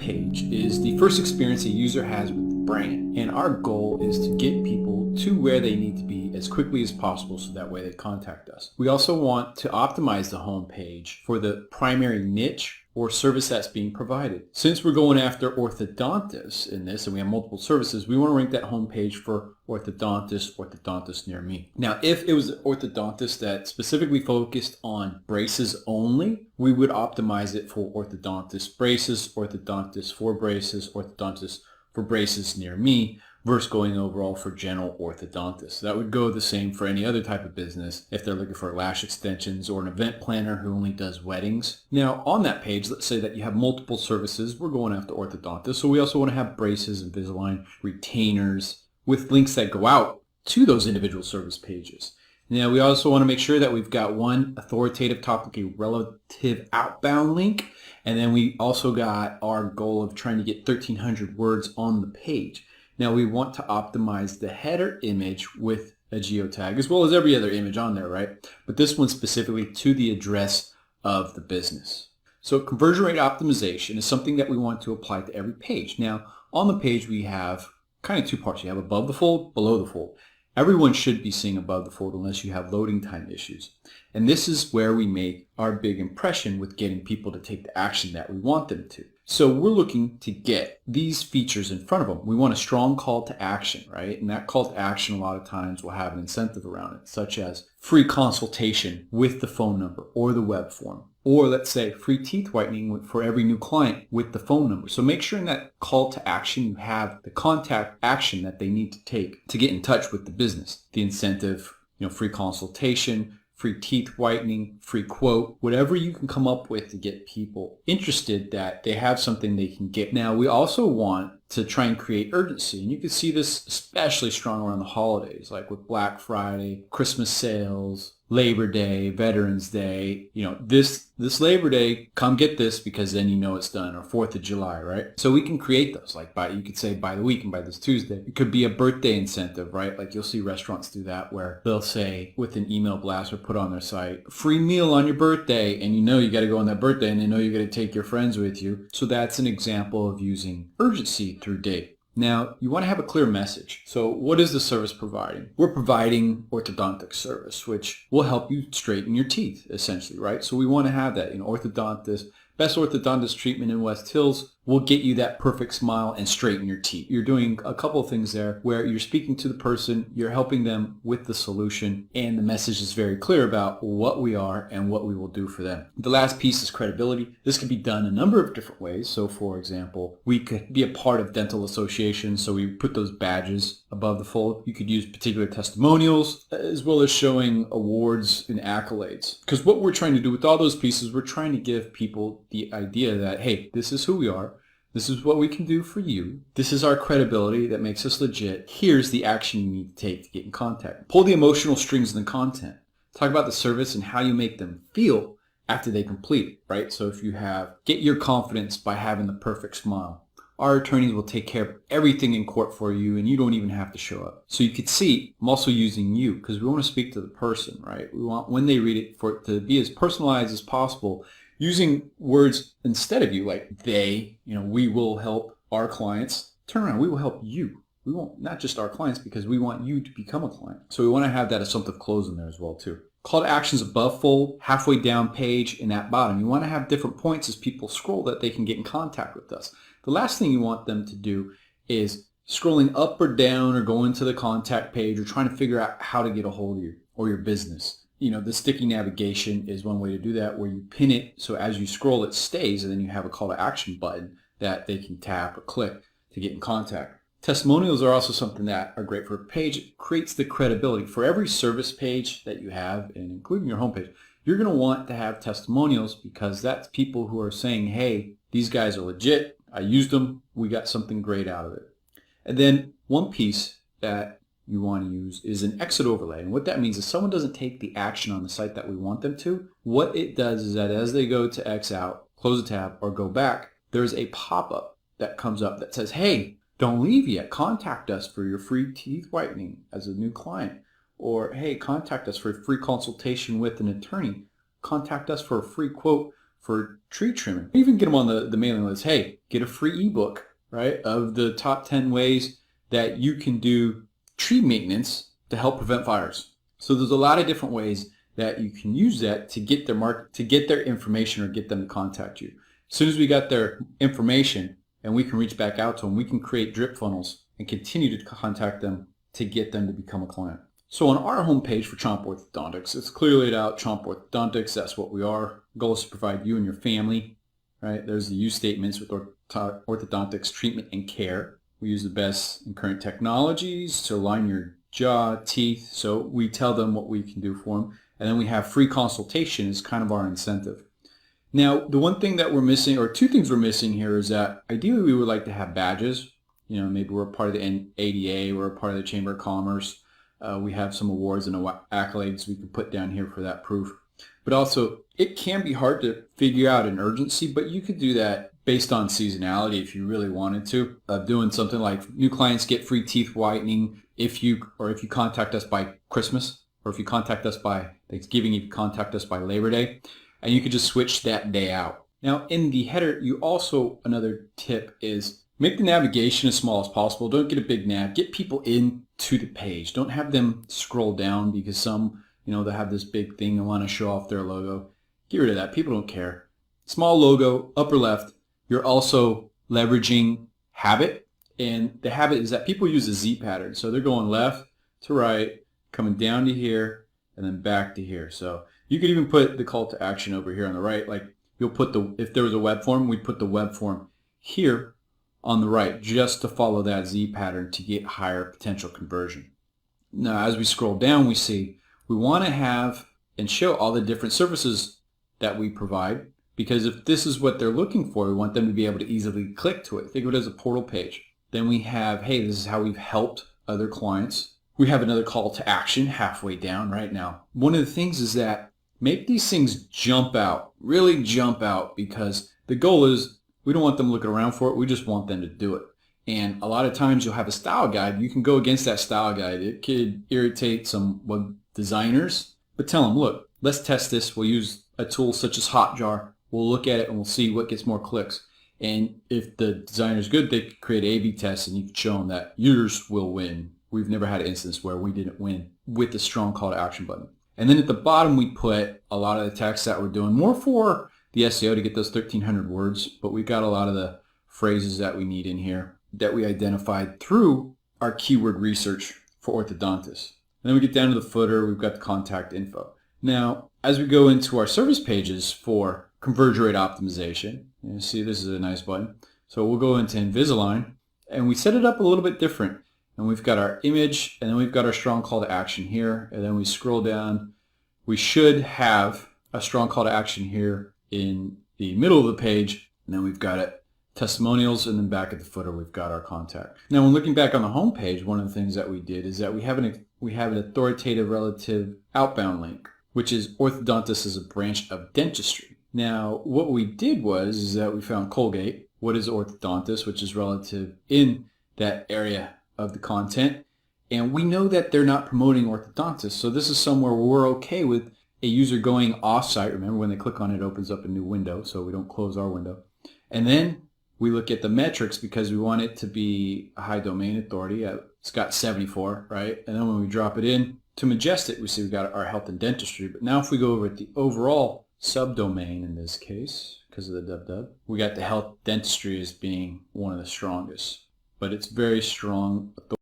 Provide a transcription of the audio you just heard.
page is the first experience a user has with the brand, and our goal is to get people to where they need to be as quickly as possible so that way they contact us. We also want to optimize the home page for the primary niche or service that's being provided. Since we're going after orthodontists in this and we have multiple services, we want to rank that home page for orthodontist near me. Now, if it was an orthodontist that specifically focused on braces only, we would optimize it for orthodontist braces, orthodontist for braces, orthodontist for braces near me, versus going overall for general orthodontists. That would go the same for any other type of business if they're looking for lash extensions or an event planner who only does weddings. Now on that page, let's say that you have multiple services. We're going after orthodontists, so we also want to have braces, Invisalign, retainers with links that go out to those individual service pages. Now we also want to make sure that we've got one authoritative topic, a relative outbound link, and then we also got our goal of trying to get 1,300 words on the page. Now we want to optimize the header image with a geotag as well as every other image on there, right? But this one specifically to the address of the business. So conversion rate optimization is something that we want to apply to every page. Now on the page we have kind of two parts. You have above the fold, below the fold. Everyone should be seeing above the fold unless you have loading time issues. And this is where we make our big impression with getting people to take the action that we want them to. So we're looking to get these features in front of them. We want a strong call to action, right? And that call to action a lot of times will have an incentive around it, such as free consultation with the phone number or the web form. Or let's say free teeth whitening for every new client with the phone number. So make sure in that call to action you have the contact action that they need to take to get in touch with the business. The incentive, free consultation, free teeth whitening, free quote, whatever you can come up with to get people interested that they have something they can get. Now, we also want to try and create urgency, and you can see this especially strong around the holidays, like with Black Friday, Christmas sales, Labor Day, Veterans Day. This Labor Day, come get this because then you know it's done, or 4th of July, right? So we can create those, like you could say by the week and by this Tuesday. It could be a birthday incentive, right? Like you'll see restaurants do that where they'll say with an email blast or put on their site, free meal on your birthday, and you got to go on that birthday and they know you're going to take your friends with you. So that's an example of using urgency through date. Now, you want to have a clear message. So what is the service providing? We're providing orthodontic service, which will help you straighten your teeth, essentially, right? So we want to have that. Best orthodontist treatment in West Hills will get you that perfect smile and straighten your teeth. You're doing a couple of things there where you're speaking to the person, you're helping them with the solution, and the message is very clear about what we are and what we will do for them. The last piece is credibility. This can be done a number of different ways. So for example, we could be a part of dental associations, so we put those badges above the fold. You could use particular testimonials as well as showing awards and accolades. Because what we're trying to do with all those pieces, we're trying to give people the idea that, hey, this is who we are. This is what we can do for you. This is our credibility that makes us legit. Here's the action you need to take to get in contact. Pull the emotional strings in the content. Talk about the service and how you make them feel after they complete it, right? So if you get your confidence by having the perfect smile. Our attorneys will take care of everything in court for you and you don't even have to show up. So you could see, I'm also using you because we want to speak to the person, right? We want, when they read it, for it to be as personalized as possible, using words instead of you, like they, we will help our clients. Turn around, we will help you. We won't, not just our clients, because we want you to become a client. So we want to have that assumptive close in there as well too. Call to actions above fold, halfway down page, and at bottom. You want to have different points as people scroll that they can get in contact with us. The last thing you want them to do is scrolling up or down or going to the contact page or trying to figure out how to get a hold of you or your business. The sticky navigation is one way to do that, where you pin it so as you scroll it stays, and then you have a call to action button that they can tap or click to get in contact. Testimonials are also something that are great for a page. It creates the credibility. For every service page that you have, and including your homepage, you're going to want to have testimonials because that's people who are saying, hey, these guys are legit. I used them. We got something great out of it. And then one piece that you want to use is an exit overlay. And what that means is someone doesn't take the action on the site that we want them to. What it does is that as they go to X out, close a tab, or go back, there's a pop-up that comes up that says, hey, don't leave yet. Contact us for your free teeth whitening as a new client. Or, hey, contact us for a free consultation with an attorney. Contact us for a free quote for tree trimming. Even get them on the mailing list. Hey, get a free ebook, right, of the top 10 ways that you can do tree maintenance to help prevent fires. So there's a lot of different ways that you can use that to get their information or get them to contact you. As soon as we got their information and we can reach back out to them, we can create drip funnels and continue to contact them to get them to become a client. So on our homepage for Chomp Orthodontics, it's clearly laid out, Chomp Orthodontics, that's what we are. Our goal is to provide you and your family, right? There's the use statements with orthodontics treatment and care. We use the best and current technologies to align your jaw, teeth, so we tell them what we can do for them. And then we have free consultation as kind of our incentive. Now, the one thing that we're missing, or two things we're missing here, is that ideally we would like to have badges. You know, maybe we're a part of the ADA, we're a part of the Chamber of Commerce. We have some awards and accolades we can put down here for that proof. But also, it can be hard to figure out an urgency, but you could do that based on seasonality if you really wanted to. Doing something like new clients get free teeth whitening if you contact us by Christmas, or if you contact us by Thanksgiving, if you contact us by Labor Day, and you could just switch that day out. Now, in the header, another tip is make the navigation as small as possible. Don't get a big nav. Get people into the page. Don't have them scroll down because some, they'll have this big thing and want to show off their logo. Get rid of that. People don't care. Small logo, upper left. You're also leveraging habit. And the habit is that people use a Z pattern. So they're going left to right, coming down to here, and then back to here. So you could even put the call to action over here on the right. Like you'll put if there was a web form, we'd put the web form here on the right just to follow that Z pattern to get higher potential conversion. Now, as we scroll down, we see we want to have and show all the different services that we provide, because if this is what they're looking for, we want them to be able to easily click to it. Think of it as a portal page. Then we have, hey, this is how we've helped other clients. We have another call to action halfway down right now. One of the things is that make these things jump out, really jump out, because the goal is we don't want them looking around for it. We just want them to do it. And a lot of times you'll have a style guide. You can go against that style guide. It could irritate some web designers, but tell them, look, let's test this. We'll use a tool such as Hotjar. We'll look at it and we'll see what gets more clicks. And if the designer's good, they could create A/B tests and you can show them that yours will win. We've never had an instance where we didn't win with a strong call to action button. And then at the bottom, we put a lot of the text that we're doing more for the SEO to get those 1,300 words, but we've got a lot of the phrases that we need in here that we identified through our keyword research for orthodontists. And then we get down to the footer, we've got the contact info. Now, as we go into our service pages for conversion rate optimization, you see this is a nice button. So we'll go into Invisalign, and we set it up a little bit different. And we've got our image, and then we've got our strong call to action here. And then we scroll down. We should have a strong call to action here in the middle of the page. And then we've got it, testimonials, and then back at the footer, we've got our contact. Now, when looking back on the home page, one of the things that we did is that we have an authoritative relative outbound link, which is orthodontist as a branch of dentistry. Now, what we did is that we found Colgate, what is orthodontist, which is relative in that area of the content, and we know that they're not promoting orthodontists, so this is somewhere where we're okay with a user going off-site. Remember, when they click on it, it opens up a new window, so we don't close our window. And then we look at the metrics because we want it to be a high domain authority. It's got 74, right? And then when we drop it in to Majestic, we see we got our health and dentistry. But now if we go over at the overall subdomain in this case, because of the www, we got the health dentistry as being one of the strongest. But it's very strong